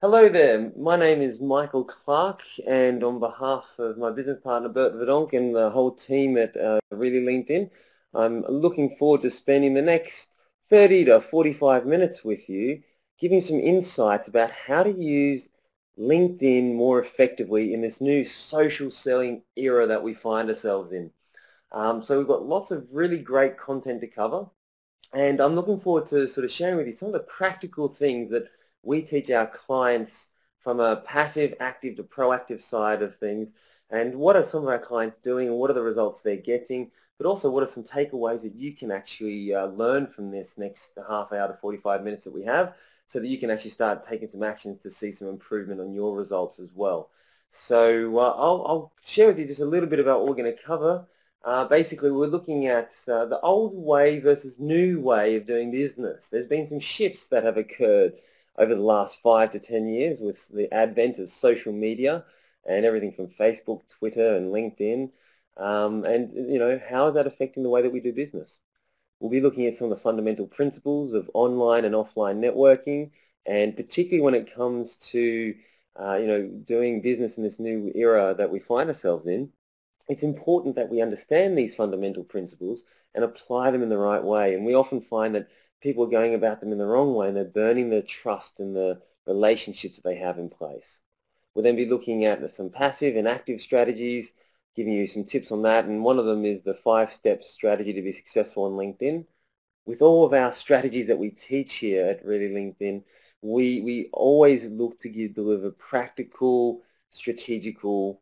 Hello there, my name is Michael Clark, and on behalf of my business partner Bert Verdonk and the whole team at Really LinkedIn, I'm looking forward to spending the next 30 to 45 minutes with you, giving some insights about how to use LinkedIn more effectively in this new social selling era that we find ourselves in. So we've got lots of really great content to cover. And I'm looking forward to sort of sharing with you some of the practical things that we teach our clients from a passive, active to proactive side of things. And what are some of our clients doing and what are the results they're getting? But also what are some takeaways that you can actually learn from this next half hour to 45 minutes that we have so that you can actually start taking some actions to see some improvement on your results as well. So I'll share with you just a little bit about what we're going to cover. Basically, we're looking at the old way versus new way of doing business. There's been some shifts that have occurred over the last 5 to 10 years with the advent of social media and everything from Facebook, Twitter, and LinkedIn. How is that affecting the way that we do business? We'll be looking at some of the fundamental principles of online and offline networking, and particularly when it comes to, doing business in this new era that we find ourselves in. It's important that we understand these fundamental principles and apply them in the right way. And we often find that people are going about them in the wrong way and they're burning the trust and the relationships that they have in place. We'll then be looking at some passive and active strategies, giving you some tips on that. And one of them is the 5-step strategy to be successful on LinkedIn. With all of our strategies that we teach here at Really LinkedIn, we always look to deliver practical, strategical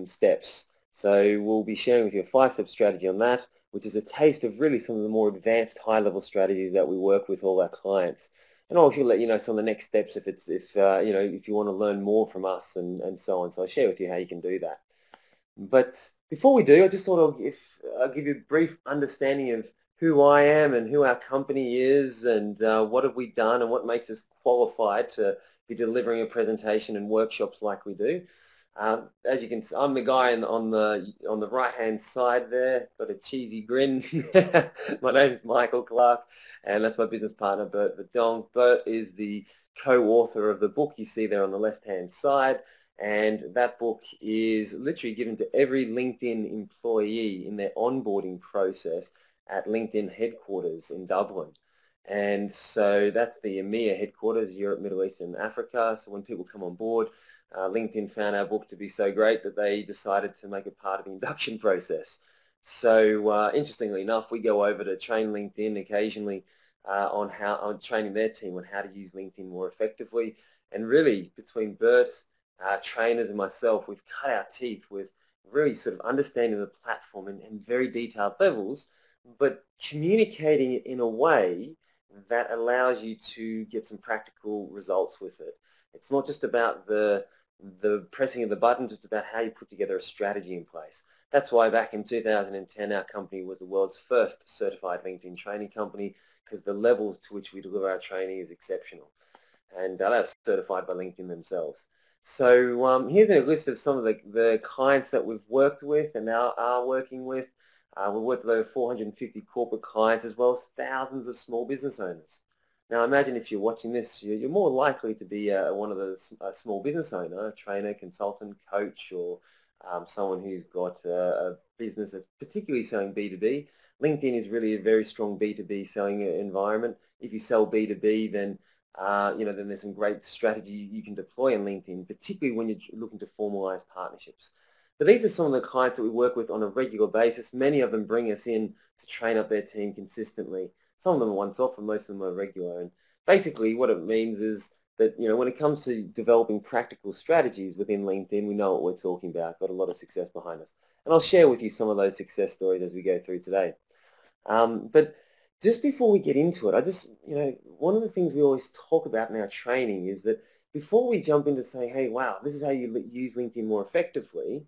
steps. So we'll be sharing with you a 5-step strategy on that, which is a taste of really some of the more advanced high-level strategies that we work with all our clients. And I'll also let you know some of the next steps if you want to learn more from us and so on. So I'll share with you how you can do that. But before we do, I just thought I'll give you a brief understanding of who I am and who our company is and what have we done and what makes us qualified to be delivering a presentation and workshops like we do. As you can see, I'm the guy on the right-hand side there, got a cheesy grin. My name is Michael Clark, and that's my business partner, Bert Verdonk. Bert is the co-author of the book you see there on the left-hand side, and that book is literally given to every LinkedIn employee in their onboarding process at LinkedIn headquarters in Dublin. And so that's the EMEA headquarters, Europe, Middle East, and Africa. So when people come on board, LinkedIn found our book to be so great that they decided to make it part of the induction process. So interestingly enough, we go over to train LinkedIn occasionally on training their team on how to use LinkedIn more effectively. And really, between Bert, trainers, and myself, we've cut our teeth with really sort of understanding the platform in very detailed levels, but communicating it in a way that allows you to get some practical results with it. It's not just about the pressing of the buttons, it's about how you put together a strategy in place. That's why back in 2010 our company was the world's first certified LinkedIn training company, because the level to which we deliver our training is exceptional. And that's certified by LinkedIn themselves. So here's a list of some of the clients that we've worked with and now are working with. We've worked with over 450 corporate clients as well as thousands of small business owners. Now imagine if you're watching this, you're more likely to be one of those small business owner, trainer, consultant, coach, or someone who's got a business that's particularly selling B2B. LinkedIn is really a very strong B2B selling environment. If you sell B2B, then then there's some great strategy you can deploy on LinkedIn, particularly when you're looking to formalize partnerships. But these are some of the clients that we work with on a regular basis. Many of them bring us in to train up their team consistently. Some of them are once-off and most of them are regular. And basically what it means is that, when it comes to developing practical strategies within LinkedIn, we know what we're talking about, got a lot of success behind us. And I'll share with you some of those success stories as we go through today. But just before we get into it, one of the things we always talk about in our training is that before we jump into saying, hey, wow, this is how you use LinkedIn more effectively,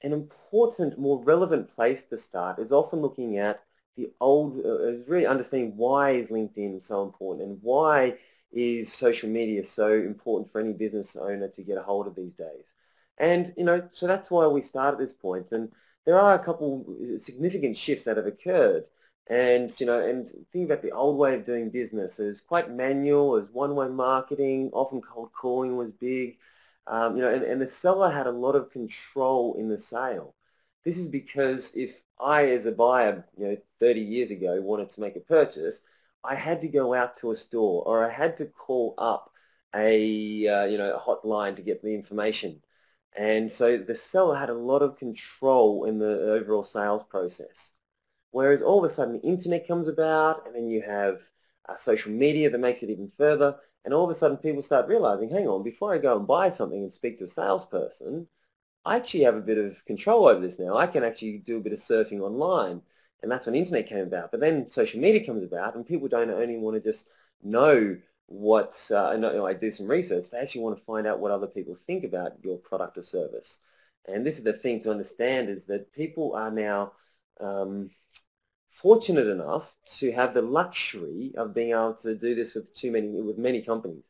an important, more relevant place to start is often looking at really understanding why is LinkedIn so important and why is social media so important for any business owner to get a hold of these days. And, so that's why we start at this point. And there are a couple significant shifts that have occurred. And, and think about the old way of doing business. It was quite manual, it was one-way marketing, often cold calling was big, and the seller had a lot of control in the sale. This is because if I, as a buyer, 30 years ago, wanted to make a purchase, I had to go out to a store or I had to call up a hotline to get the information. And so the seller had a lot of control in the overall sales process. Whereas all of a sudden the internet comes about, and then you have social media that makes it even further, and all of a sudden people start realizing, hang on, before I go and buy something and speak to a salesperson, I actually have a bit of control over this now. I can actually do a bit of surfing online, and that's when internet came about. But then social media comes about, and people don't only want to just know what, I do some research, they actually want to find out what other people think about your product or service. And this is the thing to understand, is that people are now fortunate enough to have the luxury of being able to do this with many companies.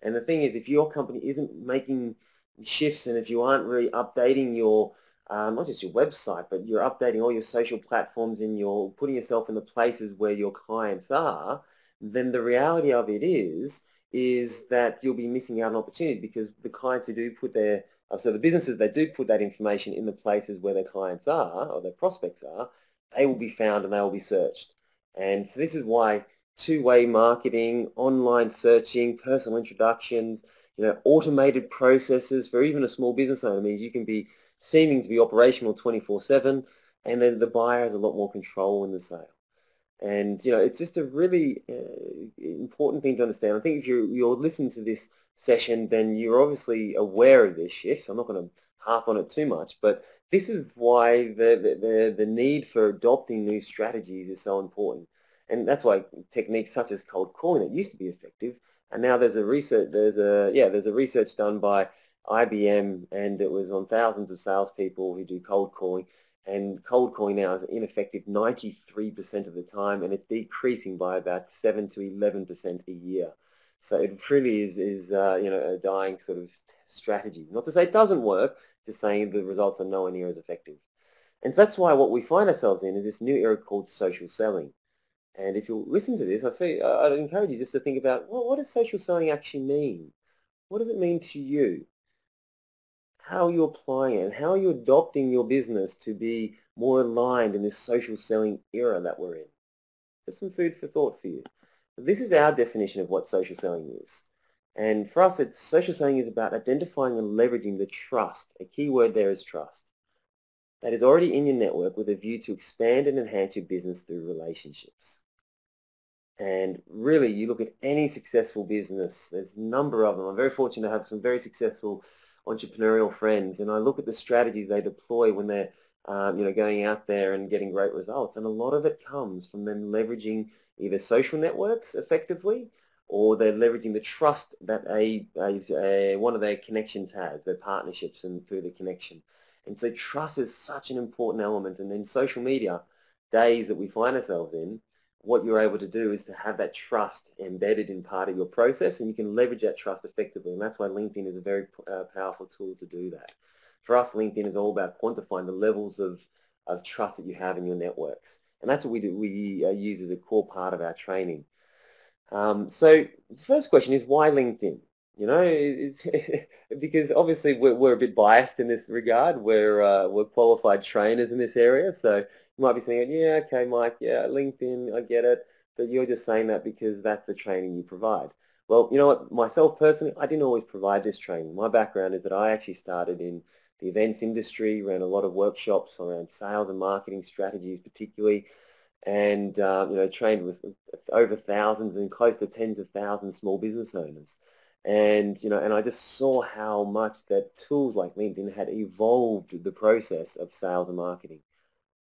And the thing is, if your company isn't making shifts, and if you aren't really updating your not just your website, but you're updating all your social platforms and you're putting yourself in the places where your clients are, then the reality of it is that you'll be missing out on opportunities, because the clients who do put their so the businesses that do put that information in the places where their clients are or their prospects are, they will be found and they will be searched. And so this is why two-way marketing, online searching, personal introductions, automated processes for even a small business owner means you can be seeming to be operational 24/7, and then the buyer has a lot more control in the sale. And it's just a really important thing to understand. I think if you're listening to this session, then you're obviously aware of this shift. So I'm not going to harp on it too much, but this is why the need for adopting new strategies is so important. And that's why techniques such as cold calling that used to be effective, and now there's a research done by IBM, and it was on thousands of salespeople who do cold calling. And cold calling now is ineffective 93% of the time, and it's decreasing by about 7 to 11% a year. So it really is a dying sort of strategy. Not to say it doesn't work, just saying the results are nowhere near as effective. And so that's why what we find ourselves in is this new era called social selling. And if you listen to this, I'd encourage you just to think about, well, what does social selling actually mean? What does it mean to you? How are you applying it, and how are you adopting your business to be more aligned in this social selling era that we're in? Just some food for thought for you. This is our definition of what social selling is. And for us, social selling is about identifying and leveraging the trust. A key word there is trust. That is already in your network with a view to expand and enhance your business through relationships. And really, you look at any successful business, there's a number of them. I'm very fortunate to have some very successful entrepreneurial friends, and I look at the strategies they deploy when they're going out there and getting great results. And a lot of it comes from them leveraging either social networks effectively, or they're leveraging the trust that one of their connections has, their partnerships and through the connection. And so trust is such an important element. And in social media days that we find ourselves in, what you're able to do is to have that trust embedded in part of your process, and you can leverage that trust effectively. And that's why LinkedIn is a very powerful tool to do that. For us, LinkedIn is all about quantifying the levels of trust that you have in your networks. And that's what we do. We use as a core part of our training. So the first question is, why LinkedIn? It's because obviously we're a bit biased in this regard. We're qualified trainers in this area, so you might be saying, yeah, okay, Mike, yeah, LinkedIn, I get it, but you're just saying that because that's the training you provide. Well, you know what, myself personally, I didn't always provide this training. My background is that I actually started in the events industry, ran a lot of workshops around sales and marketing strategies particularly, and trained with over thousands and close to tens of thousands of small business owners. And and I just saw how much that tools like LinkedIn had evolved the process of sales and marketing.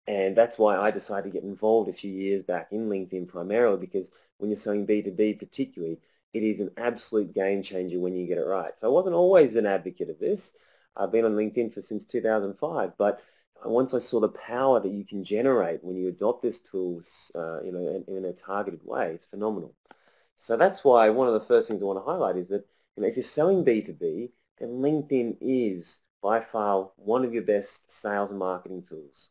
And that's why I decided to get involved a few years back in LinkedIn primarily, because when you're selling B2B particularly, it is an absolute game changer when you get it right. So I wasn't always an advocate of this. I've been on LinkedIn since 2005, but once I saw the power that you can generate when you adopt this tool, in a targeted way, it's phenomenal. So that's why one of the first things I want to highlight is that if you're selling B2B, then LinkedIn is by far one of your best sales and marketing tools.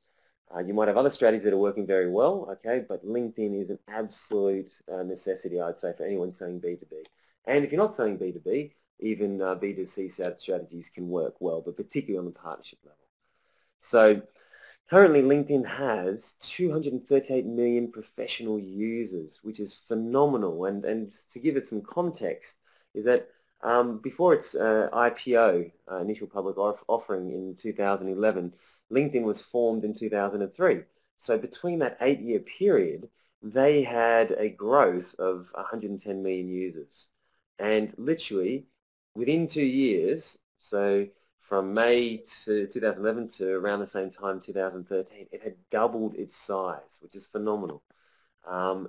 You might have other strategies that are working very well, okay, but LinkedIn is an absolute necessity, I'd say, for anyone selling B2B. And if you're not selling B2B, even B2C strategies can work well, but particularly on the partnership level. So currently LinkedIn has 238 million professional users, which is phenomenal. And to give it some context, is that before its IPO, initial public offering in 2011, LinkedIn was formed in 2003. So between that 8-year period, they had a growth of 110 million users. And literally, within 2 years, so from May to 2011 to around the same time, 2013, it had doubled its size, which is phenomenal.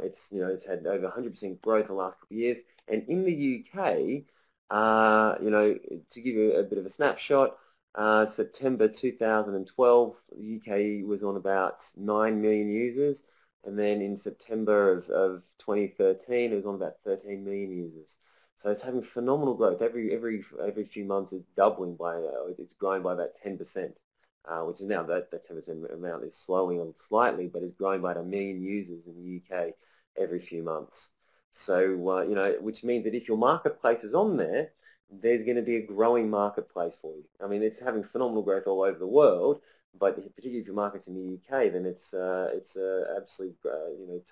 It's had over 100% growth in the last couple of years. And in the UK, to give you a bit of a snapshot, September 2012, the UK was on about 9 million users. And then in September of 2013, it was on about 13 million users. So it's having phenomenal growth. Every few months it's doubling by, it's growing by about 10%, which is now that 10% amount is slowing on slightly, but it's growing by 1 million users in the UK every few months. So, which means that if your marketplace is on there, there's going to be a growing marketplace for you. I mean, it's having phenomenal growth all over the world, but particularly if your market's in the UK, then it's an absolute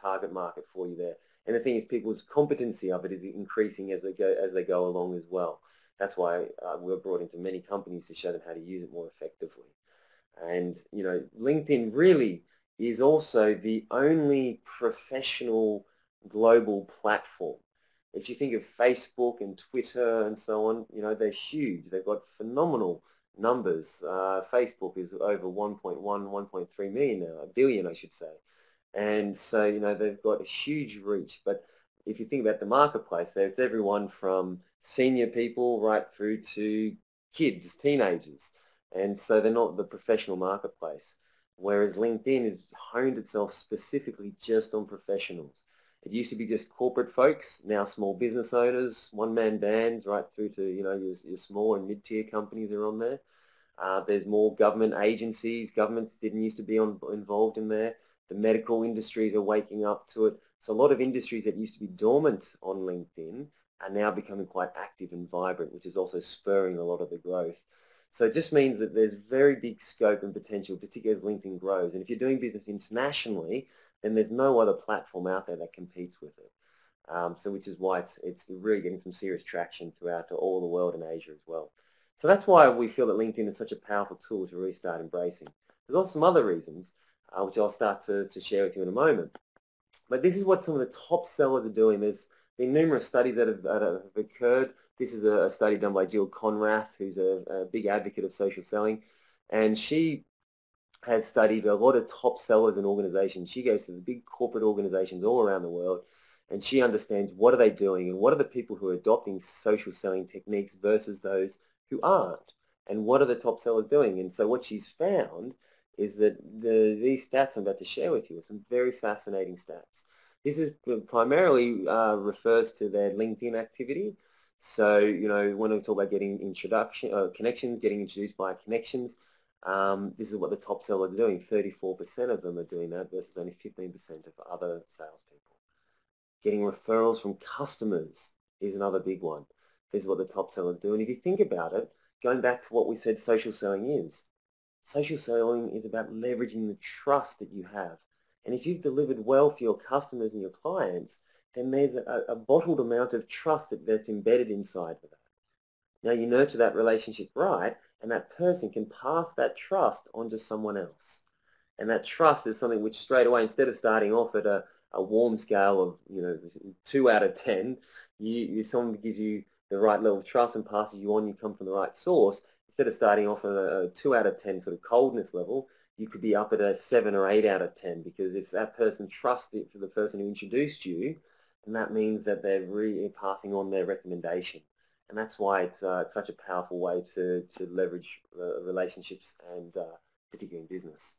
target market for you there. And the thing is, people's competency of it is increasing as they go along as well. That's why we're brought into many companies to show them how to use it more effectively. And LinkedIn really is also the only professional global platform. If you think of Facebook and Twitter and so on, they're huge. They've got phenomenal numbers. Facebook is over 1.3 million now, a billion I should say. And so, they've got a huge reach. But if you think about the marketplace there, it's everyone from senior people right through to kids, teenagers. And so they're not the professional marketplace. Whereas LinkedIn has honed itself specifically just on professionals. It used to be just corporate folks, now small business owners, one-man bands, right through to, your small and mid-tier companies are on there. There's more government agencies. Governments didn't used to be involved in there. The medical industries are waking up to it. So a lot of industries that used to be dormant on LinkedIn are now becoming quite active and vibrant, which is also spurring a lot of the growth. So it just means that there's very big scope and potential, particularly as LinkedIn grows. And if you're doing business internationally, then there's no other platform out there that competes with it. Which is why it's really getting some serious traction throughout to all the world and Asia as well. So that's why we feel that LinkedIn is such a powerful tool to really start embracing. There's also some other reasons, which I'll start to share with you in a moment. But this is what some of the top sellers are doing. There's been numerous studies that have occurred. This is a study done by Jill Conrath, who's a big advocate of social selling. And she has studied a lot of top sellers and organizations. She goes to the big corporate organizations all around the world, and she understands what are they doing and what are the people who are adopting social selling techniques versus those who aren't, and what are the top sellers doing. And so what she's found is that these stats I'm about to share with you are some very fascinating stats. This is primarily refers to their LinkedIn activity. So, when we talk about getting connections, getting introduced by connections, this is what the top sellers are doing. 34% of them are doing that versus only 15% of other salespeople. Getting referrals from customers is another big one. This is what the top sellers do. And if you think about it, going back to what we said social selling is, social selling is about leveraging the trust that you have. And if you've delivered well for your customers and your clients, then there's a bottled amount of trust that's embedded inside of that. Now you nurture that relationship right, and that person can pass that trust onto someone else. And that trust is something which straight away, instead of starting off at a warm scale of 2 out of 10, if someone gives you the right level of trust and passes you on, you come from the right source, instead of starting off at a 2 out of 10 sort of coldness level, you could be up at a 7 or 8 out of 10, because if that person trusts it for the person who introduced you, then that means that they're really passing on their recommendation. And that's why it's such a powerful way to leverage relationships, and particularly in business.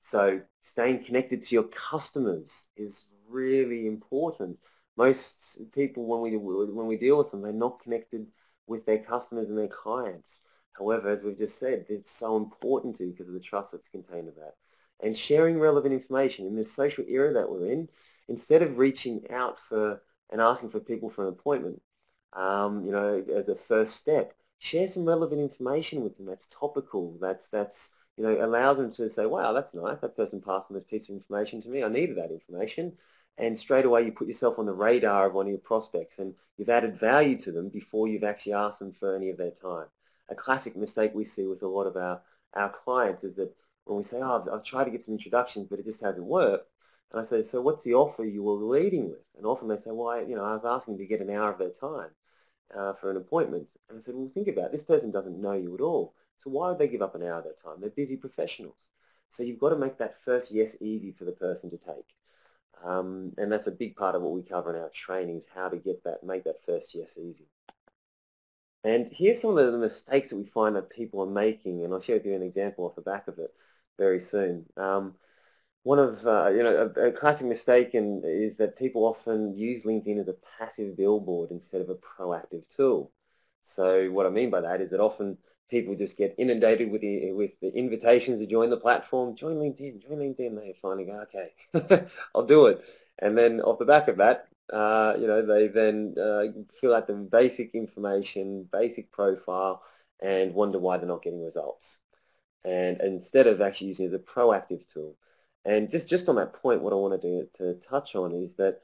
So staying connected to your customers is really important. Most people, when we deal with them, they're not connected with their customers and their clients. However, as we've just said, it's so important to, because of the trust that's contained in that. and sharing relevant information in this social era that we're in. Instead of reaching out for and asking for people for an appointment, as a first step, share some relevant information with them that's topical, that's allows them to say, wow, that's nice, that person passed on this piece of information to me, I needed that information. And straight away you put yourself on the radar of one of your prospects and you've added value to them before you've actually asked them for any of their time. A classic mistake we see with a lot of our clients is that when we say, oh, I've tried to get some introductions, but it just hasn't worked. And I say, so what's the offer you were leading with? And often they say, well, I was asking to get an hour of their time for an appointment. And I said, well, think about it. This person doesn't know you at all. So why would they give up an hour of their time? They're busy professionals. So you've got to make that first yes easy for the person to take. And that's a big part of what we cover in our training is how to make that first yes easy. And here's some of the mistakes that we find that people are making, and I'll share with you an example off the back of it very soon. One of a classic mistake is that people often use LinkedIn as a passive billboard instead of a proactive tool. So what I mean by that is that often people just get inundated with the invitations to join the platform. Join LinkedIn, join LinkedIn. They finally go, okay, I'll do it. And then off the back of that, they then fill out the basic information, basic profile, and wonder why they're not getting results. And instead of actually using it as a proactive tool. And just on that point, what I want to touch on is that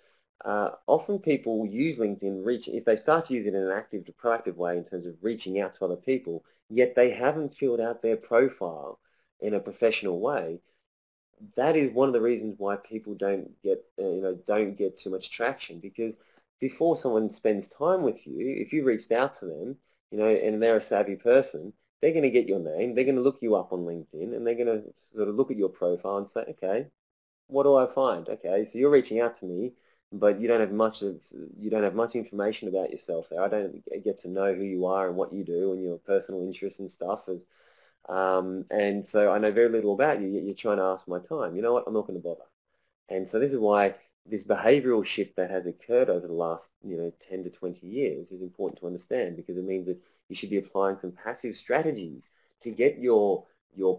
often people use LinkedIn if they start to use it in an active to proactive way in terms of reaching out to other people, yet they haven't filled out their profile in a professional way. That is one of the reasons why people don't get too much traction, because before someone spends time with you, if you reached out to them, and they're a savvy person, they're going to get your name, they're going to look you up on LinkedIn, and they're going to sort of look at your profile and say, okay, what do I find? Okay, so you're reaching out to me, but you don't have much information about yourself there. I don't get to know who you are and what you do and your personal interests and stuff. And so I know very little about you, yet you're trying to ask my time. You know what? I'm not going to bother. And so this is why this behavioral shift that has occurred over the last 10 to 20 years is important to understand, because it means that you should be applying some passive strategies to get your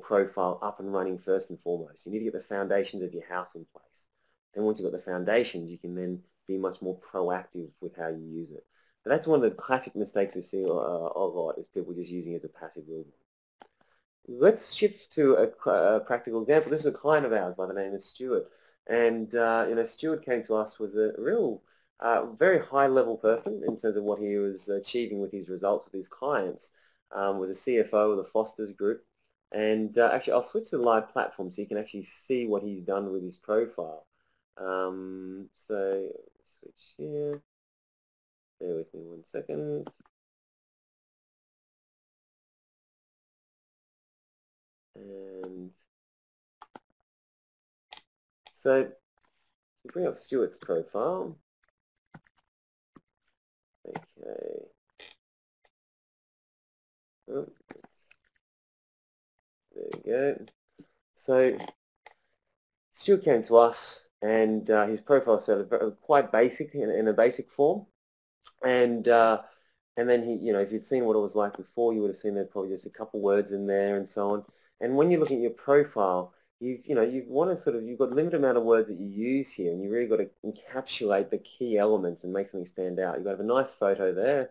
profile up and running first and foremost. You need to get the foundations of your house in place. And once you've got the foundations, you can then be much more proactive with how you use it. But that's one of the classic mistakes we see a lot, is people just using it as a passive billboard. Let's shift to a practical example. This is a client of ours by the name of Stuart. And Stuart came to us, was a real, very high-level person in terms of what he was achieving with his results with his clients. Was a CFO of the Foster's Group. And actually, I'll switch to the live platform so you can actually see what he's done with his profile. So switch here. Bear with me 1 second. And so to bring up Stuart's profile. Okay. Oh, there we go. So Stuart came to us, and his profile started quite basic in a basic form, and then he, if you'd seen what it was like before, you would have seen there's probably just a couple words in there and so on. And when you're looking at your profile, you've got a limited amount of words that you use here, and you really got to encapsulate the key elements and make something stand out. You've got to have a nice photo there.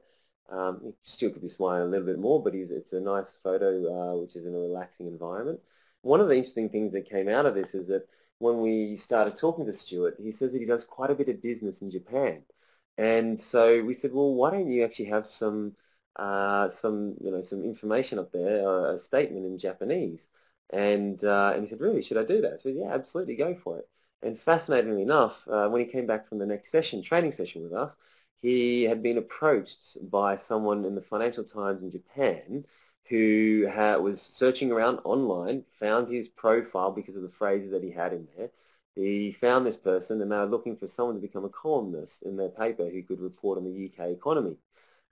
Stuart could be smiling a little bit more, but it's a nice photo which is in a relaxing environment. One of the interesting things that came out of this is that when we started talking to Stuart, he says that he does quite a bit of business in Japan. And so we said, well, why don't you actually have some information up there, or a statement in Japanese? And he said, really, should I do that? I said, yeah, absolutely, go for it. And fascinatingly enough, when he came back from the next training session with us, he had been approached by someone in the Financial Times in Japan who was searching around online, found his profile because of the phrases that he had in there. He found this person, and they were looking for someone to become a columnist in their paper who could report on the UK economy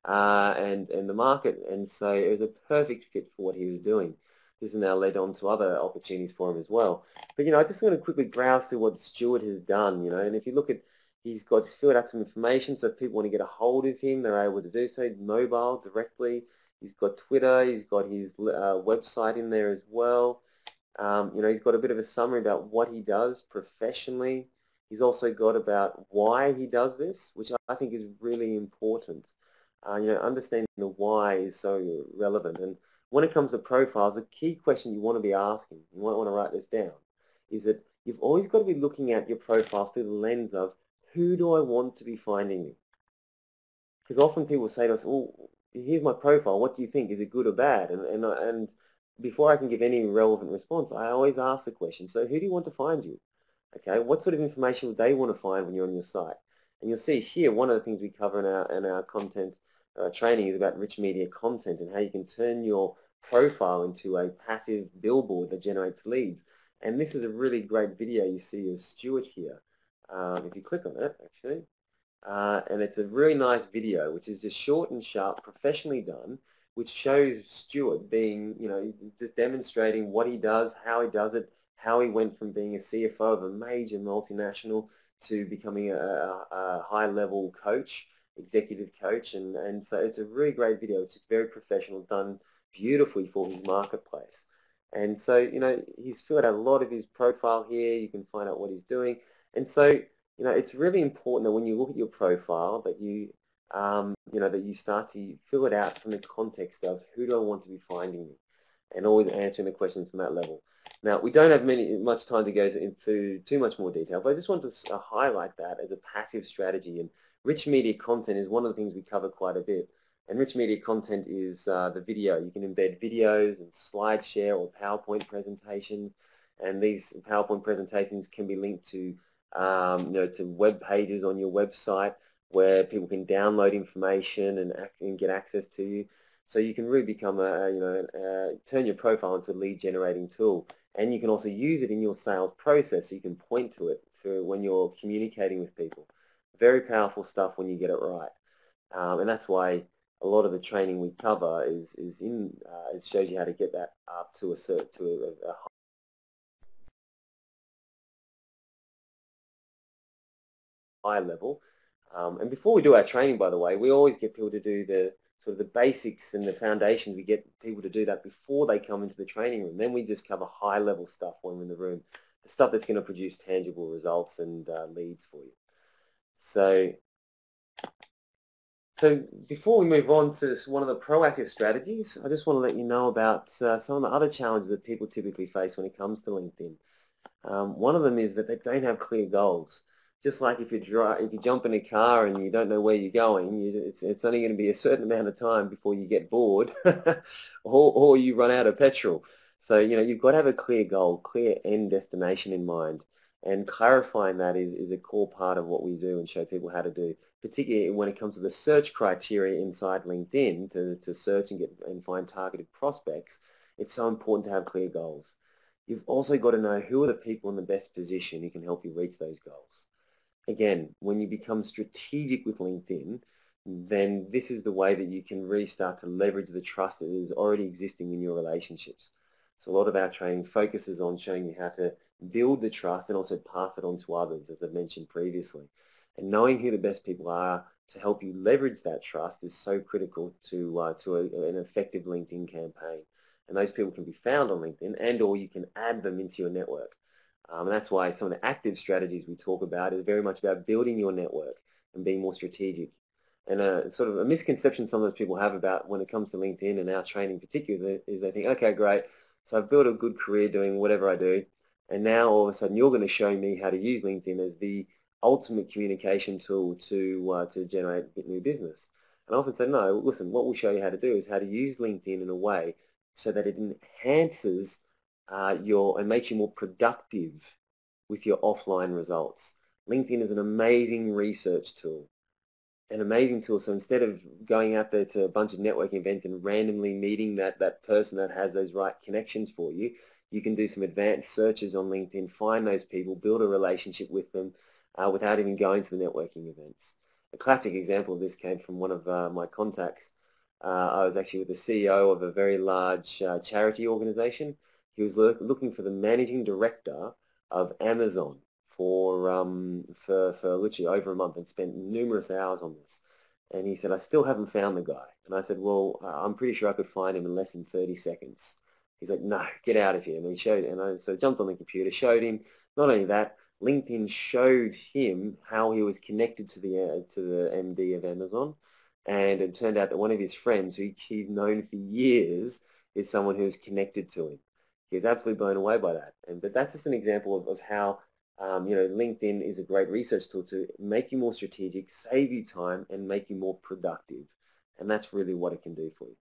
and the market. And so it was a perfect fit for what he was doing. This has now led on to other opportunities for him as well. But, I just want to quickly browse through what Stuart has done, and if you look at, he's got filled out some information, so if people want to get a hold of him, they're able to do so, mobile, directly. He's got Twitter, he's got his website in there as well. He's got a bit of a summary about what he does professionally. He's also got about why he does this, which I think is really important. Understanding the why is so relevant. And when it comes to profiles, a key question you want to be asking, you might want to write this down, is that you've always got to be looking at your profile through the lens of who do I want to be finding me? Because often people say to us, "Oh, here's my profile. What do you think? Is it good or bad?" And before I can give any relevant response, I always ask the question, so who do you want to find you? Okay, what sort of information would they want to find when you're on your site? And you'll see here, one of the things we cover in our content training is about rich media content and how you can turn your profile into a passive billboard that generates leads. And this is a really great video you see of Stuart here. If you click on it, actually, and it's a really nice video, which is just short and sharp, professionally done, which shows Stuart being, just demonstrating what he does, how he does it, how he went from being a CFO of a major multinational to becoming a high-level coach, executive coach, and so it's a really great video. It's very professional, done beautifully for his marketplace. And so, he's filled out a lot of his profile here. You can find out what he's doing. And so, it's really important that when you look at your profile that that you start to fill it out from the context of who do I want to be finding me, and always answering the questions from that level. Now, we don't have much time to go into too much more detail, but I just want to highlight that as a passive strategy. And rich media content is one of the things we cover quite a bit. And rich media content is the video. You can embed videos and SlideShare or PowerPoint presentations, and these PowerPoint presentations can be linked to to web pages on your website where people can download information and get access to you. So you can really become turn your profile into a lead generating tool, and you can also use it in your sales process. So you can point to it for when you're communicating with people. Very powerful stuff when you get it right, and that's why a lot of the training we cover it shows you how to get that up to a high level. And before we do our training, by the way, we always get people to do the sort of the basics and the foundations. We get people to do that before they come into the training room. Then we just cover high level stuff when we're in the room, the stuff that's going to produce tangible results and leads for you. So before we move on to one of the proactive strategies, I just want to let you know about some of the other challenges that people typically face when it comes to LinkedIn. One of them is that they don't have clear goals. Just like if you jump in a car and you don't know where you're going, it's only going to be a certain amount of time before you get bored or you run out of petrol. So, you've got to have a clear goal, clear end destination in mind. And clarifying that is a core part of what we do and show people how to do, particularly when it comes to the search criteria inside LinkedIn to search and find targeted prospects. It's so important to have clear goals. You've also got to know who are the people in the best position who can help you reach those goals. Again, when you become strategic with LinkedIn, then this is the way that you can really start to leverage the trust that is already existing in your relationships. So a lot of our training focuses on showing you how to build the trust and also pass it on to others, as I mentioned previously. And knowing who the best people are to help you leverage that trust is so critical to an effective LinkedIn campaign. And those people can be found on LinkedIn, and or you can add them into your network. And that's why some of the active strategies we talk about is very much about building your network and being more strategic. And sort of a misconception some of those people have about when it comes to LinkedIn and our training particularly is they think, okay, great, so I've built a good career doing whatever I do, and now all of a sudden you're going to show me how to use LinkedIn as the ultimate communication tool to generate new business. And I often say, no, listen, what we'll show you how to do is how to use LinkedIn in a way so that it enhances and makes you more productive with your offline results. LinkedIn is an amazing research tool. An amazing tool. So instead of going out there to a bunch of networking events and randomly meeting that person that has those right connections for you, you can do some advanced searches on LinkedIn, find those people, build a relationship with them without even going to the networking events. A classic example of this came from one of my contacts. I was actually with the CEO of a very large charity organization. He was looking for the managing director of Amazon for literally over a month and spent numerous hours on this. And he said, I still haven't found the guy. And I said, well, I'm pretty sure I could find him in less than 30 seconds. He's like, no, get out of here. And he showed, so I jumped on the computer, showed him. Not only that, LinkedIn showed him how he was connected to the MD of Amazon, and it turned out that one of his friends, who he's known for years, is someone who's connected to him. He was absolutely blown away by that. But that's just an example of how LinkedIn is a great research tool to make you more strategic, save you time, and make you more productive. And that's really what it can do for you.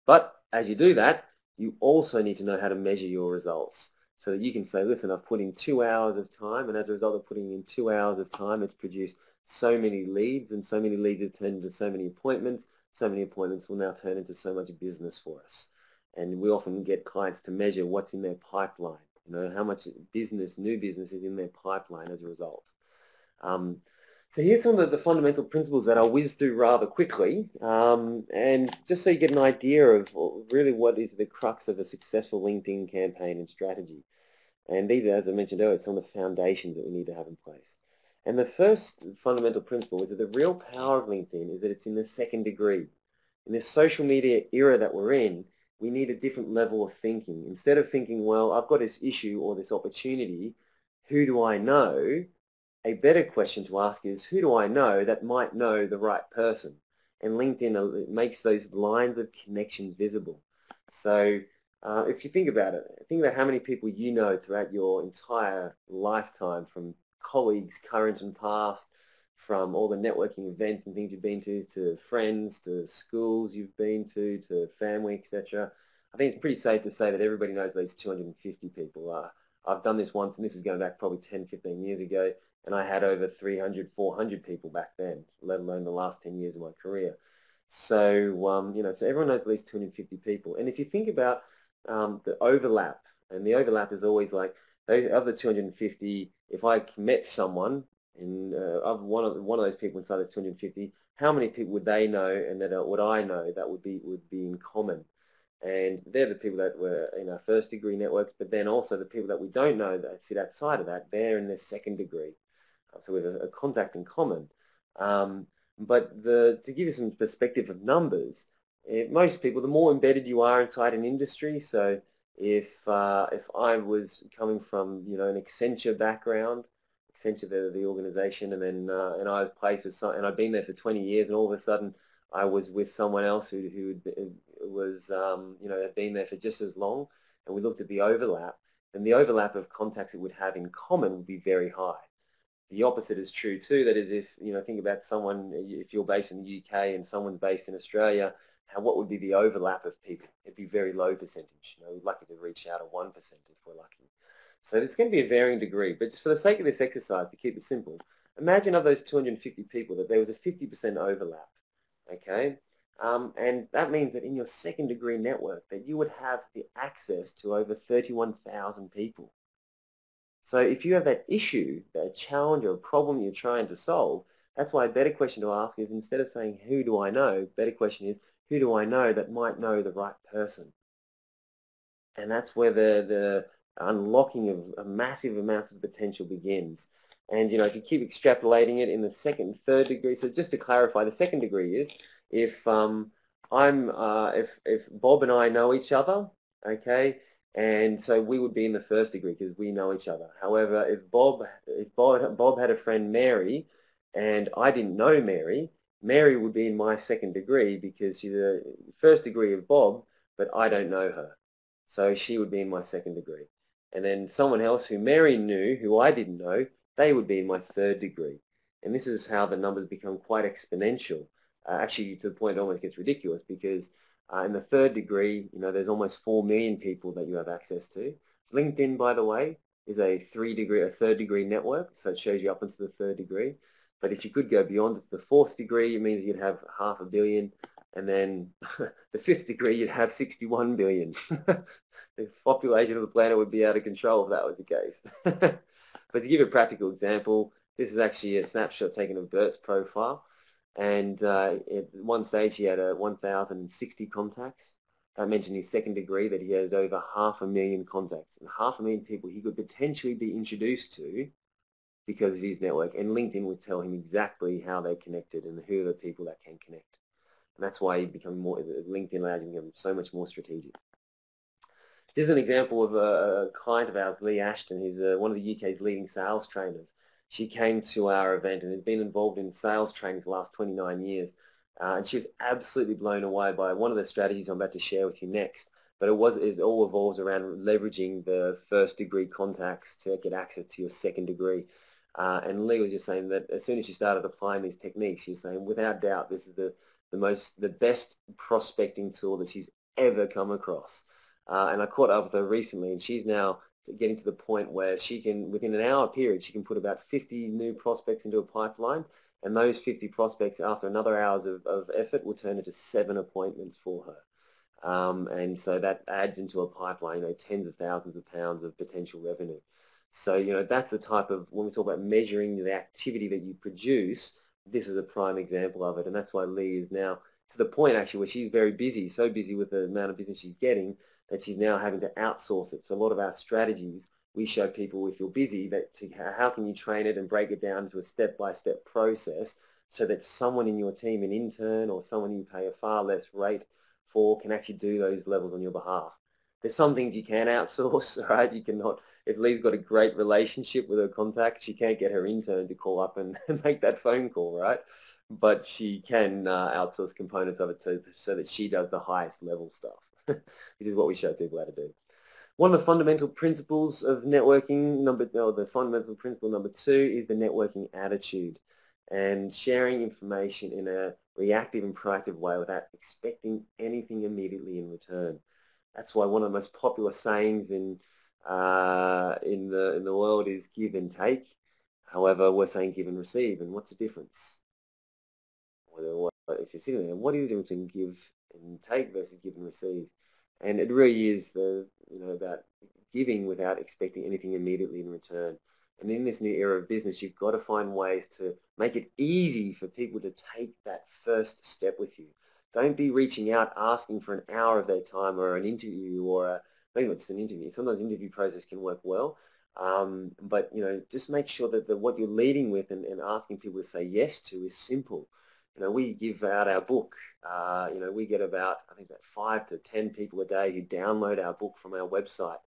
But as you do that, you also need to know how to measure your results so that you can say, listen, I've put in 2 hours of time, and as a result of putting in 2 hours of time, it's produced so many leads, and so many leads have turned into so many appointments. So many appointments will now turn into so much business for us. And we often get clients to measure what's in their pipeline, how much new business is in their pipeline as a result. So here's some of the fundamental principles that I'll whiz through rather quickly, and just so you get an idea of really what is the crux of a successful LinkedIn campaign and strategy. And these are, as I mentioned earlier, some of the foundations that we need to have in place. And the first fundamental principle is that the real power of LinkedIn is that it's in the second degree. In this social media era that we're in, we need a different level of thinking. Instead of thinking, well, I've got this issue or this opportunity, who do I know? A better question to ask is, who do I know that might know the right person? And LinkedIn makes those lines of connections visible. So if you think about it, think about how many people you know throughout your entire lifetime, from colleagues, current and past, from all the networking events and things you've been to friends, to schools you've been to family, etc. I think it's pretty safe to say that everybody knows these 250 people. I've done this once, and this is going back probably 10, 15 years ago, and I had over 300, 400 people back then, let alone the last 10 years of my career. So, so everyone knows at least 250 people. And if you think about the overlap, and the overlap is always like, of the 250, if I met someone, and of one of those people inside those 250, how many people would they know, and that would I know that would be in common? And they're the people that were in our first degree networks, but then also the people that we don't know that sit outside of that, they're in their second degree. So we have a contact in common. But to give you some perspective of numbers, most people, the more embedded you are inside an industry, so if I was coming from an Accenture background, Accenture the organization, and then and I was placed with and I'd been there for 20 years, and all of a sudden I was with someone else who was had been there for just as long, and we looked at the overlap, and the overlap of contacts it would have in common would be very high. The opposite is true too. That is, if think about someone, if you're based in the UK and someone's based in Australia, what would be the overlap of people? It'd be very low percentage. We're lucky to reach out at 1% if we're lucky. So there's going to be a varying degree. But just for the sake of this exercise, to keep it simple, imagine of those 250 people that there was a 50% overlap. Okay, and that means that in your second degree network that you would have the access to over 31,000 people. So if you have that issue, that challenge or a problem you're trying to solve, that's why a better question to ask is, instead of saying, who do I know, better question is, who do I know that might know the right person? And that's where the unlocking of a massive amount of potential begins. And if you keep extrapolating it in the second, third degree, so just to clarify, the second degree is if if Bob and I know each other, okay, and so we would be in the first degree because we know each other. However, if Bob had a friend Mary, and I didn't know Mary, Mary would be in my second degree because she's a first degree of Bob, but I don't know her. So she would be in my second degree. And then someone else who Mary knew, who I didn't know, they would be in my third degree. And this is how the numbers become quite exponential, actually to the point it almost gets ridiculous, because in the third degree, there's almost 4 million people that you have access to. LinkedIn, by the way, is a third degree network, so it shows you up into the third degree. But if you could go beyond to the fourth degree, it means you'd have 500 million, and then the fifth degree, you'd have 61 billion. The population of the planet would be out of control if that was the case. But to give a practical example, this is actually a snapshot taken of Bert's profile. And at one stage he had 1,060 contacts. I mentioned his second degree that he has over 500,000 contacts. And 500,000 people he could potentially be introduced to because of his network. And LinkedIn would tell him exactly how they're connected and who are the people that can connect. And that's why LinkedIn allows him to become so much more strategic. This is an example of a client of ours, Leigh Ashton, who's one of the UK's leading sales trainers. She came to our event and has been involved in sales training for the last 29 years. And she was absolutely blown away by one of the strategies I'm about to share with you next. But it all evolves around leveraging the first degree contacts to get access to your second degree. And Leigh was just saying that as soon as she started applying these techniques, she was saying, without doubt, this is the best prospecting tool that she's ever come across. And I caught up with her recently, and she's now getting to the point where she can, within an hour period, she can put about 50 new prospects into a pipeline, and those 50 prospects, after another hours of effort, will turn into 7 appointments for her. And so that adds into a pipeline, tens of thousands of pounds of potential revenue. So, that's the type of, when we talk about measuring the activity that you produce, this is a prime example of it. And that's why Leigh is now to the point, actually, where she's very busy, so busy with the amount of business she's getting, that she's now having to outsource it. So a lot of our strategies, we show people, if you're busy, that how can you train it and break it down to a step-by-step process so that someone in your team, an intern or someone you pay a far less rate for, can actually do those levels on your behalf. There's some things you can outsource, right? You cannot. If Leigh's got a great relationship with her contacts, she can't get her intern to call up and make that phone call, right? But she can outsource components of it so that she does the highest level stuff, which is what we show people how to do. One of the fundamental principles of networking, the fundamental principle number 2 is the networking attitude, and sharing information in a reactive and proactive way without expecting anything immediately in return. That's why one of the most popular sayings in the world is give and take. However, we're saying give and receive, and what's the difference? If you're sitting there, what are you doing between give and take versus give and receive? And it really is about giving without expecting anything immediately in return. And in this new era of business, you've got to find ways to make it easy for people to take that first step with you. Don't be reaching out asking for an hour of their time or an interview or maybe not just an interview. Sometimes interview process can work well, but just make sure that what you're leading with and asking people to say yes to is simple. We give out our book. We get about 5 to 10 people a day who download our book from our website.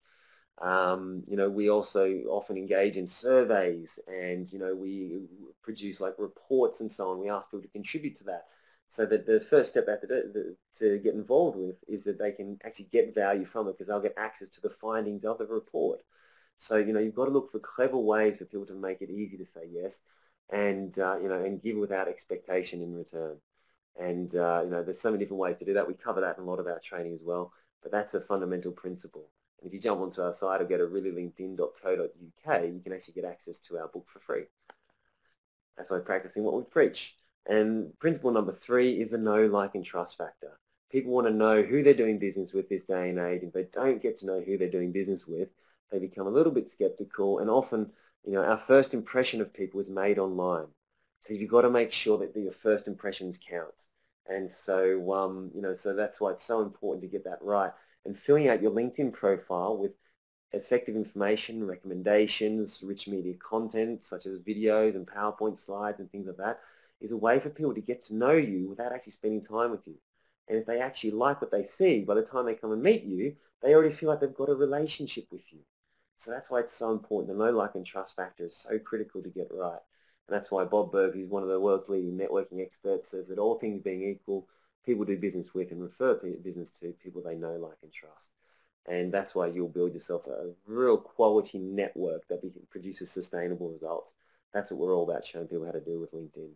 We also often engage in surveys, and we produce like reports and so on. We ask people to contribute to that, so that the first step to get involved with is that they can actually get value from it, because they'll get access to the findings of the report. So you've got to look for clever ways for people to make it easy to say yes, and and give without expectation in return. And there's so many different ways to do that. We cover that in a lot of our training as well, but that's a fundamental principle. And if you jump onto our site or go to reallylinkedin.co.uk, you can actually get access to our book for free. That's why practicing what we preach. And principle number 3 is the know, like, and trust factor. People want to know who they're doing business with this day and age. If they don't get to know who they're doing business with, they become a little bit skeptical, and often our first impression of people is made online. So you've got to make sure that your first impressions count. And so, so that's why it's so important to get that right. And filling out your LinkedIn profile with effective information, recommendations, rich media content, such as videos and PowerPoint slides and things like that, is a way for people to get to know you without actually spending time with you. And if they actually like what they see, by the time they come and meet you, they already feel like they've got a relationship with you. So that's why it's so important. The know, like, and trust factor is so critical to get right. And that's why Bob Berg, who's one of the world's leading networking experts, says that all things being equal, people do business with and refer business to people they know, like, and trust. And that's why you'll build yourself a real quality network that produces sustainable results. That's what we're all about, showing people how to do with LinkedIn.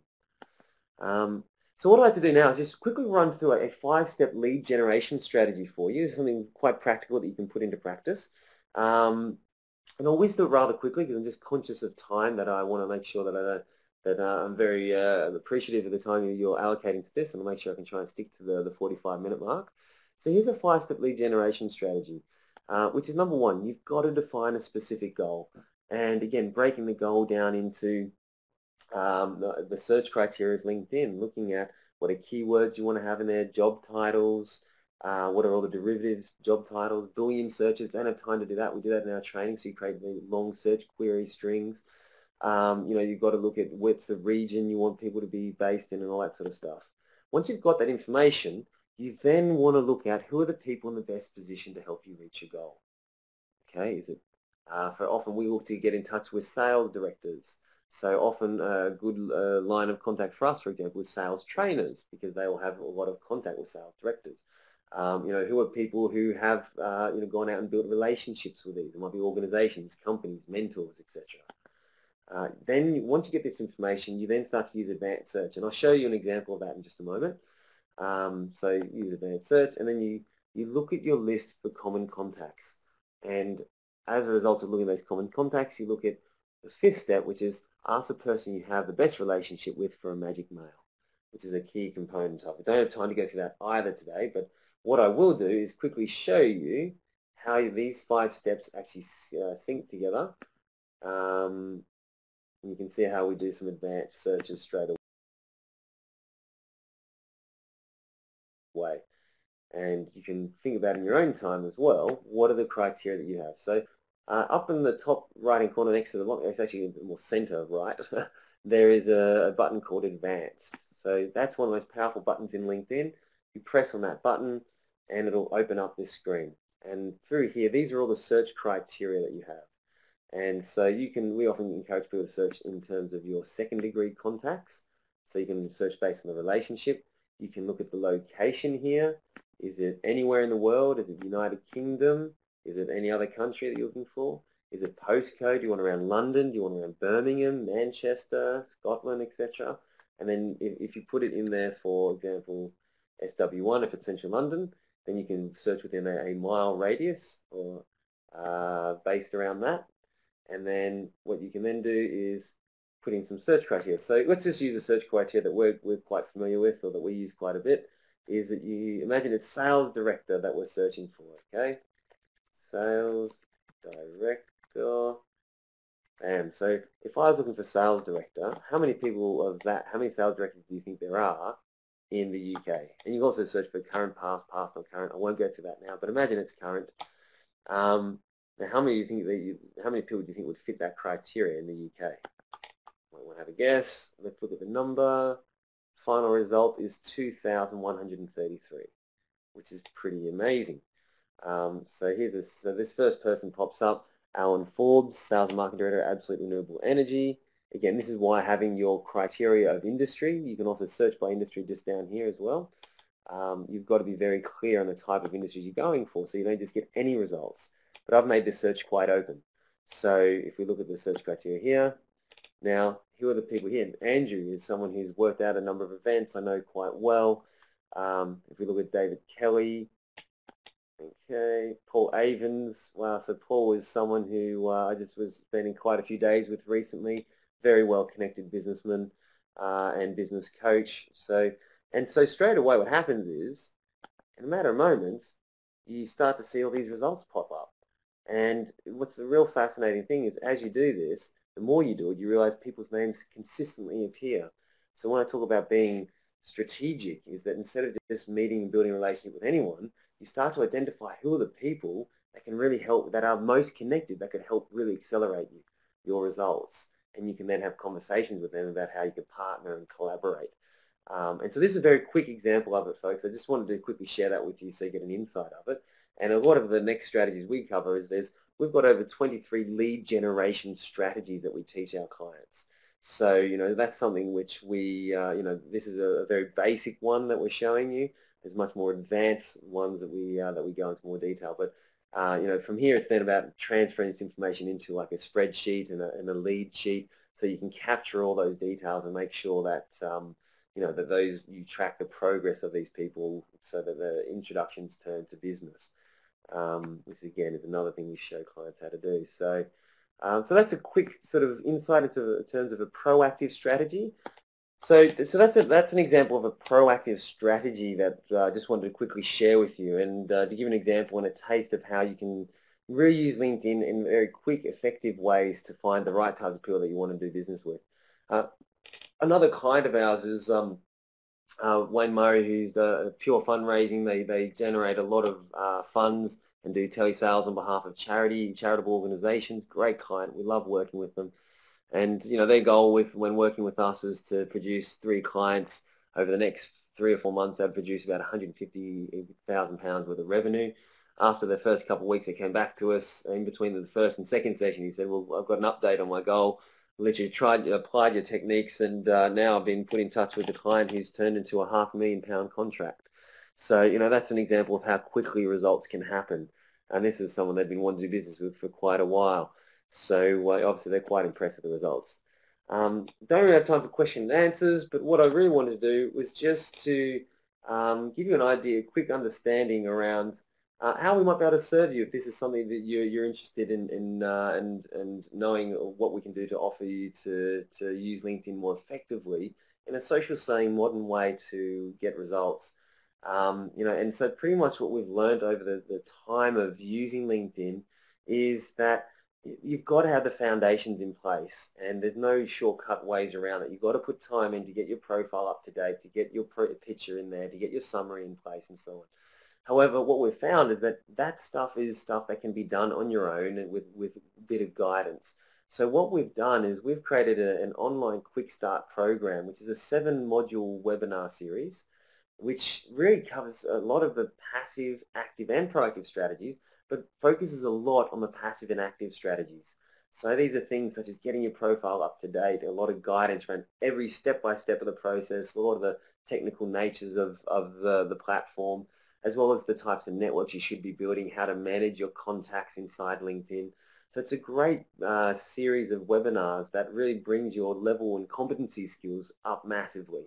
So what I'd like to do now is just quickly run through a 5-step lead generation strategy for you. It's something quite practical that you can put into practice. And I'll whiz through it rather quickly because I'm just conscious of time, that I want to make sure that I'm very appreciative of the time you're allocating to this, and I'll make sure I can try and stick to the 45-minute mark. So here's a 5-step lead generation strategy, which is number 1, you've got to define a specific goal. And again, breaking the goal down into the search criteria of LinkedIn, looking at what are keywords you want to have in there, job titles, what are all the derivatives, job titles, Boolean searches. Don't have time to do that. We do that in our training, so you create the long search query strings. You've got to look at what's the region you want people to be based in and all that sort of stuff. Once you've got that information, you then want to look at who are the people in the best position to help you reach your goal. Okay, is it for often we look to get in touch with sales directors. So often a good line of contact for us, for example, is sales trainers, because they will have a lot of contact with sales directors. Who are people who have gone out and built relationships with these? It might be organizations, companies, mentors, etc. Then once you get this information, you then start to use advanced search, and I'll show you an example of that in just a moment. So use advanced search, and then you look at your list for common contacts, and as a result of looking at those common contacts, you look at the fifth step, which is ask the person you have the best relationship with for a magic mail, which is a key component of it. I don't have time to go through that either today, but what I will do is quickly show you how these 5 steps actually sync together. You can see how we do some advanced searches straight away. And you can think about in your own time as well, what are the criteria that you have. So up in the top right-hand corner next to the, it's actually more center right, there is a button called Advanced. So that's one of the most powerful buttons in LinkedIn. You press on that button and it'll open up this screen. And through here, these are all the search criteria that you have. And so we often encourage people to search in terms of your second degree contacts. So you can search based on the relationship. You can look at the location here. Is it anywhere in the world? Is it United Kingdom? Is it any other country that you're looking for? Is it postcode? Do you want around London? Do you want around Birmingham, Manchester, Scotland, etc.? And then if you put it in there, for example, SW1, if it's central London, then you can search within a mile radius or based around that. And then what you can then do is put in some search criteria. So let's just use a search criteria that we're quite familiar with, or that we use quite a bit, is that you imagine it's sales director that we're searching for, okay? Sales director. Bam. So if I was looking for sales director, how many sales directors do you think there are in the UK? And you can also search for current, past, not current. I won't go through that now, but imagine it's current. Now, how many people do you think would fit that criteria in the UK? Might want to have a guess. Let's look at the number. Final result is 2,133, which is pretty amazing. So this first person pops up, Alan Forbes, Sales and Marketing Director at Absolute Renewable Energy. Again, this is why having your criteria of industry, you can also search by industry just down here as well. You've got to be very clear on the type of industry you're going for, so you don't just get any results. But I've made this search quite open. So if we look at the search criteria here, now who are the people here? Andrew is someone who's worked out a number of events I know quite well. If we look at David Kelly, okay, Paul Avens, wow, so Paul is someone who I just was spending quite a few days with recently, very well connected businessman and business coach. So straight away what happens is, in a matter of moments, you start to see all these results pop up. And what's the real fascinating thing is, as you do this, the more you do it, you realize people's names consistently appear. So when I talk about being strategic, is that instead of just meeting and building a relationship with anyone, you start to identify who are the people that can really help, that are most connected, that could help really accelerate your results. And you can then have conversations with them about how you can partner and collaborate. And so this is a very quick example of it, folks. I just wanted to quickly share that with you so you get an insight of it. And a lot of the next strategies we cover is we've got over 23 lead generation strategies that we teach our clients. So, that's something which we, this is a very basic one that we're showing you. There's much more advanced ones that we go into more detail. But, from here it's then about transferring this information into like a spreadsheet and a lead sheet, so you can capture all those details and make sure that, that you track the progress of these people so that the introductions turn to business. Which again is another thing we show clients how to do. So, so that's a quick sort of insight into terms of a proactive strategy. So that's an example of a proactive strategy that I just wanted to quickly share with you, and to give an example and a taste of how you can really use LinkedIn in very quick, effective ways to find the right types of people that you want to do business with. Another client of ours is Wayne Murray, who's the pure fundraising. They generate a lot of funds and do telesales on behalf of charitable organizations. Great client. We love working with them. And their goal when working with us is to produce 3 clients over the next 3 or 4 months, they'd produce about £150,000 worth of revenue. After the first couple of weeks, they came back to us. In between the first and second session, he said, well, I've got an update on my goal. Literally applied your techniques, and now I've been put in touch with the client who's turned into a £500,000 contract. So, that's an example of how quickly results can happen. And this is someone they've been wanting to do business with for quite a while. So obviously they're quite impressed with the results. Don't really have time for question and answers, but what I really wanted to do was just to give you an idea, a quick understanding around how we might be able to serve you if this is something that you're interested in, and knowing what we can do to offer you to use LinkedIn more effectively in a social selling modern way to get results. And so pretty much what we've learned over the time of using LinkedIn is that you've got to have the foundations in place, and there's no shortcut ways around it. You've got to put time in to get your profile up to date, to get your picture in there, to get your summary in place and so on. However, what we've found is that stuff is stuff that can be done on your own and with a bit of guidance. So what we've done is we've created an online quick start program, which is a 7-module webinar series, which really covers a lot of the passive, active and proactive strategies, but focuses a lot on the passive and active strategies. So these are things such as getting your profile up to date, a lot of guidance around every step-by-step of the process, a lot of the technical natures of the platform, as well as the types of networks you should be building, how to manage your contacts inside LinkedIn. So it's a great series of webinars that really brings your level and competency skills up massively.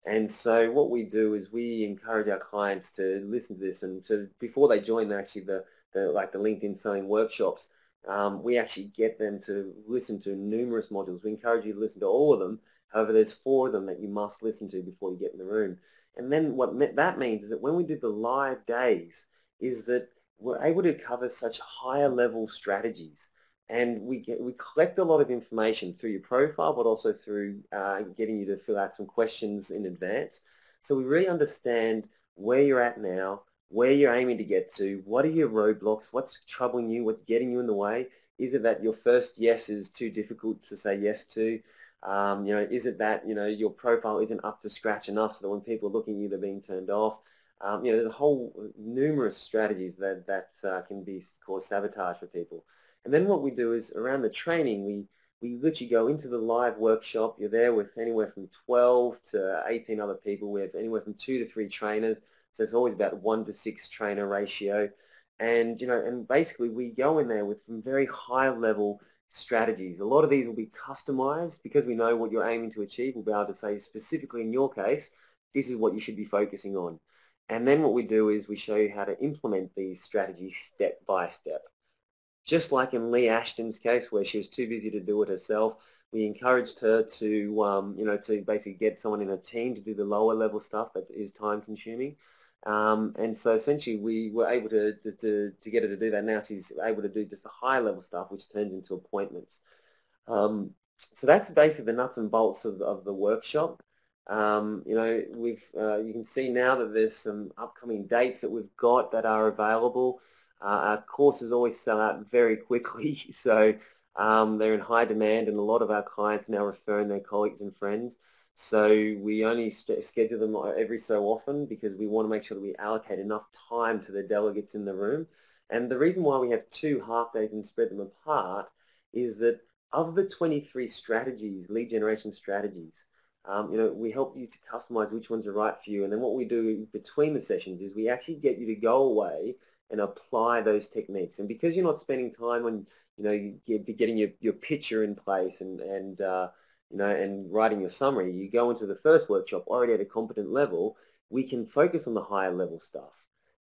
And so what we do is we encourage our clients to listen to this, and before they join the LinkedIn selling workshops, we actually get them to listen to numerous modules. We encourage you to listen to all of them. However, there's 4 of them that you must listen to before you get in the room. And then what that means is that when we do the live days, is that we're able to cover such higher level strategies. And we collect a lot of information through your profile, but also through getting you to fill out some questions in advance. So we really understand where you're at now, where you're aiming to get to, what are your roadblocks, what's troubling you, what's getting you in the way. Is it that your first yes is too difficult to say yes to? Is it that your profile isn't up to scratch enough so that when people are looking at you, they're being turned off? There's a whole numerous strategies that can cause sabotage for people. And then what we do is around the training, we literally go into the live workshop. You're there with anywhere from 12 to 18 other people. We have anywhere from 2 to 3 trainers. So it's always about 1 to 6 trainer ratio. And, and basically we go in there with some very high level strategies. A lot of these will be customized because we know what you're aiming to achieve. We'll be able to say specifically in your case, this is what you should be focusing on. And then what we do is we show you how to implement these strategies step by step. Just like in Leigh Ashton's case, where she was too busy to do it herself, we encouraged her to, to basically get someone in her team to do the lower level stuff that is time consuming. And so essentially we were able to get her to do that. Now she's able to do just the high level stuff, which turns into appointments. So that's basically the nuts and bolts of the workshop. You can see now that there's some upcoming dates that we've got that are available. Our courses always sell out very quickly, so they're in high demand, and a lot of our clients now referring their colleagues and friends. So we only schedule them every so often because we want to make sure that we allocate enough time to the delegates in the room. And the reason why we have 2 half days and spread them apart is that of the 23 strategies, lead generation strategies, we help you to customize which ones are right for you. And then what we do between the sessions is we actually get you to go away and apply those techniques. And because you're not spending time on, getting your picture in place and writing your summary, you go into the first workshop already at a competent level. We can focus on the higher level stuff.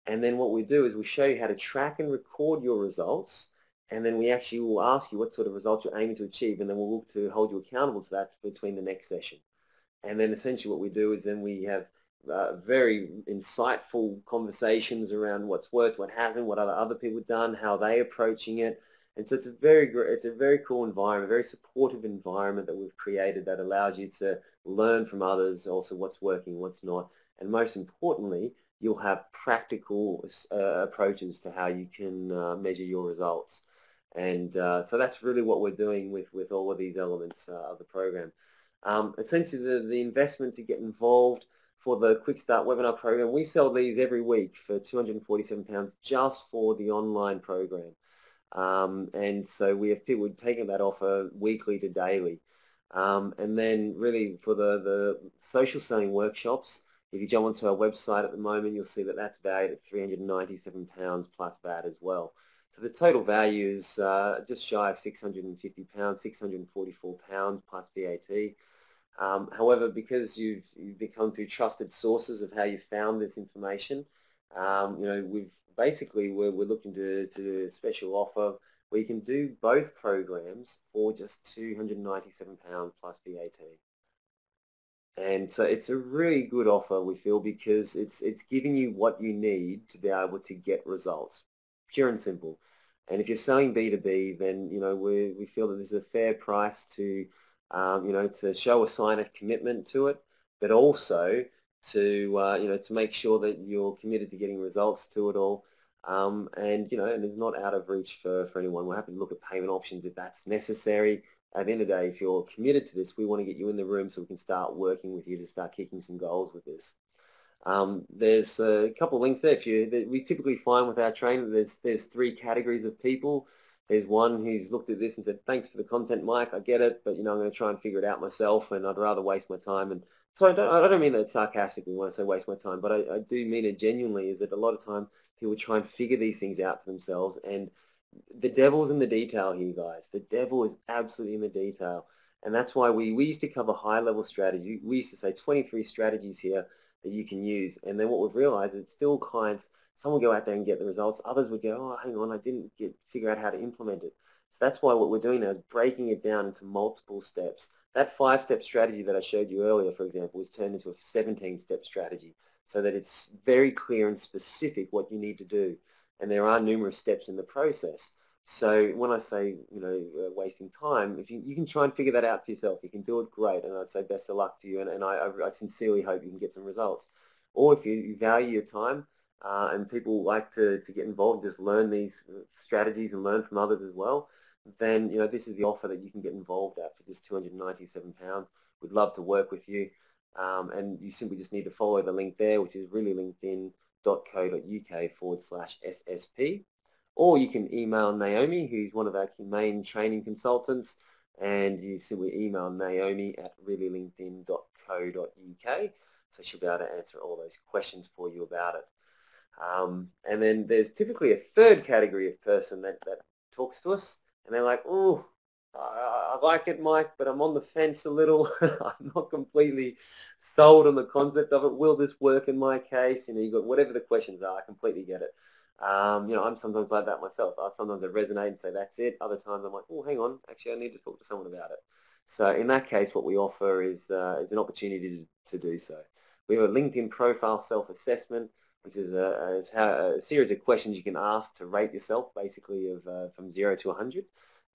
And then what we do is we show you how to track and record your results, and then we actually will ask you what sort of results you're aiming to achieve, and then we'll look to hold you accountable to that between the next session. And then essentially what we do is then we have very insightful conversations around what's worked, what hasn't, what other people have done, how they're approaching it. And so it's a very cool environment, a very supportive environment that we've created that allows you to learn from others, also what's working, what's not, and most importantly, you'll have practical approaches to how you can measure your results. And so that's really what we're doing with all of these elements of the program. Essentially, the investment to get involved, for the Quick Start webinar program. We sell these every week for £247 just for the online program. And so we have people taking that offer weekly to daily. And then really for the social selling workshops, if you jump onto our website at the moment, you'll see that that's valued at £397 plus VAT as well. So the total value is just shy of £650, £644 plus VAT. However, because you've become through trusted sources of how you found this information, we're looking to do a special offer where you can do both programs for just £297 plus VAT. And so it's a really good offer, we feel, because it's giving you what you need to be able to get results, pure and simple. And if you're selling B2B, then we feel that there's a fair price to to show a sign of commitment to it, but also to make sure that you're committed to getting results to it all. And it's not out of reach for anyone. We're happy to look at payment options if that's necessary. At the end of the day, if you're committed to this, we want to get you in the room so we can start working with you to start kicking some goals with this. There's a couple of links there. We typically find with our training there's three categories of people. There's one who's looked at this and said, thanks for the content, Mike, I get it, but I'm going to try and figure it out myself, and I'd rather waste my time. And so I don't mean that sarcastically when I say waste my time, but I do mean it genuinely, is that a lot of time people try and figure these things out for themselves, and the devil's in the detail here, guys. The devil is absolutely in the detail. And that's why we used to cover high-level strategy. We used to say 23 strategies here that you can use. And then what we've realized is still clients, some will go out there and get the results. Others would go, oh, hang on, I didn't figure out how to implement it. So that's why what we're doing now is breaking it down into multiple steps. That 5-step strategy that I showed you earlier, for example, was turned into a 17-step strategy so that it's very clear and specific what you need to do. And there are numerous steps in the process. So when I say, wasting time, if you can try and figure that out for yourself, you can do it, great, and I'd say best of luck to you, and I sincerely hope you can get some results. Or if you value your time, and people like to get involved, just learn these strategies and learn from others as well, then this is the offer that you can get involved at for just £297. We'd love to work with you, and you simply just need to follow the link there, which is really linkedln.co.uk/SSP, or you can email Naomi, who's one of our main training consultants, and you simply email Naomi at reallylinkedin.co.uk, so she'll be able to answer all those questions for you about it. And then there's typically a third category of person that talks to us, and they're like, oh, I like it, Mike, but I'm on the fence a little. I'm not completely sold on the concept of it. Will this work in my case? You've got whatever the questions are, I completely get it. I'm sometimes like that myself. Sometimes I resonate and say, that's it. Other times I'm like, oh, hang on, actually I need to talk to someone about it. So in that case, what we offer is an opportunity to do so. We have a LinkedIn profile self-assessment, which is a series of questions you can ask to rate yourself, basically from 0 to 100.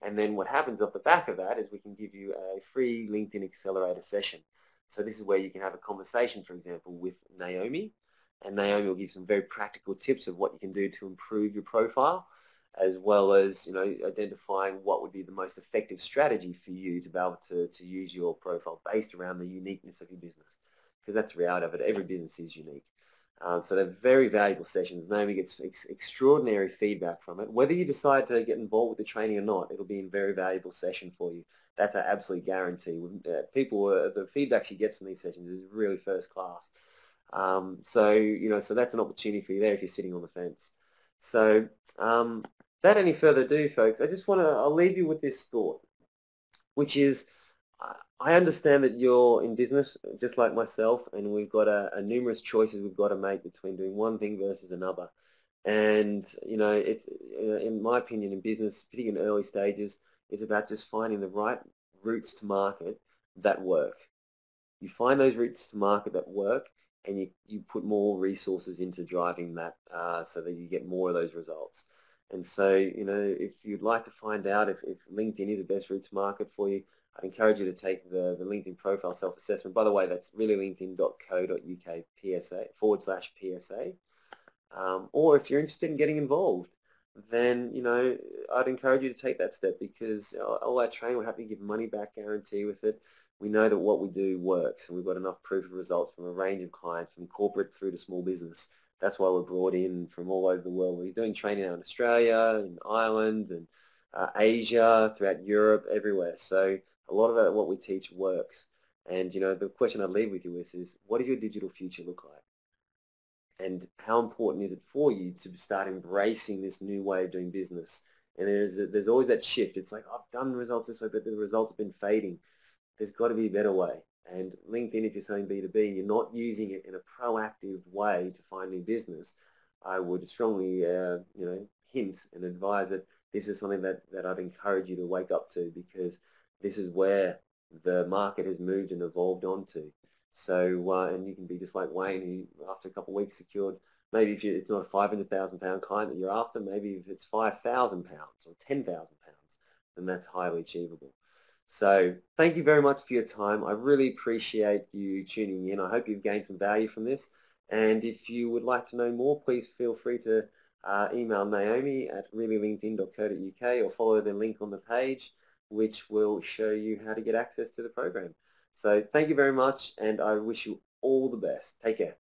And then what happens off the back of that is we can give you a free LinkedIn Accelerator session. So this is where you can have a conversation, for example, with Naomi, and Naomi will give some very practical tips of what you can do to improve your profile, as well as identifying what would be the most effective strategy for you to be able to use your profile based around the uniqueness of your business, because that's the reality of it. Every business is unique. So they're very valuable sessions. Naomi gets extraordinary feedback from it. Whether you decide to get involved with the training or not, it'll be a very valuable session for you. That's an absolute guarantee. The feedback she gets from these sessions is really first class. So that's an opportunity for you there if you're sitting on the fence. So without any further ado, folks, I'll leave you with this thought, which is, I understand that you're in business just like myself, and we've got numerous choices we've got to make between doing one thing versus another. And it's in my opinion, in business, particularly in early stages, it's about just finding the right routes to market that work. You find those routes to market that work, and you put more resources into driving that so that you get more of those results. And so, if you'd like to find out if LinkedIn is the best route to market for you, I'd encourage you to take the LinkedIn profile self-assessment. By the way, that's reallylinkedin.co.uk/PSA. Or if you're interested in getting involved, then I'd encourage you to take that step, because all our training, we're happy to give money back guarantee with it. we know that what we do works, and we've got enough proof of results from a range of clients, from corporate through to small business. That's why we're brought in from all over the world. We're doing training out in Australia, in Ireland, and Asia, throughout Europe, everywhere. So a lot of what we teach works. And, you know, the question I'd leave with you with is, what does your digital future look like? And how important is it for you to start embracing this new way of doing business? And there's always that shift. It's like, I've done results this way, but the results have been fading. There's got to be a better way. And LinkedIn, if you're selling B2B and you're not using it in a proactive way to find new business, I would strongly, hint and advise that this is something that I'd encourage you to wake up to, because this is where the market has moved and evolved onto. So, and you can be just like Wayne, who after a couple of weeks secured, maybe if it's not a £500,000 client that you're after, maybe if it's £5,000 or £10,000, then that's highly achievable. So thank you very much for your time. I really appreciate you tuning in. I hope you've gained some value from this. And if you would like to know more, please feel free to email Naomi at reallylinkedin.co.uk or follow the link on the page, which will show you how to get access to the program. So thank you very much, and I wish you all the best. Take care.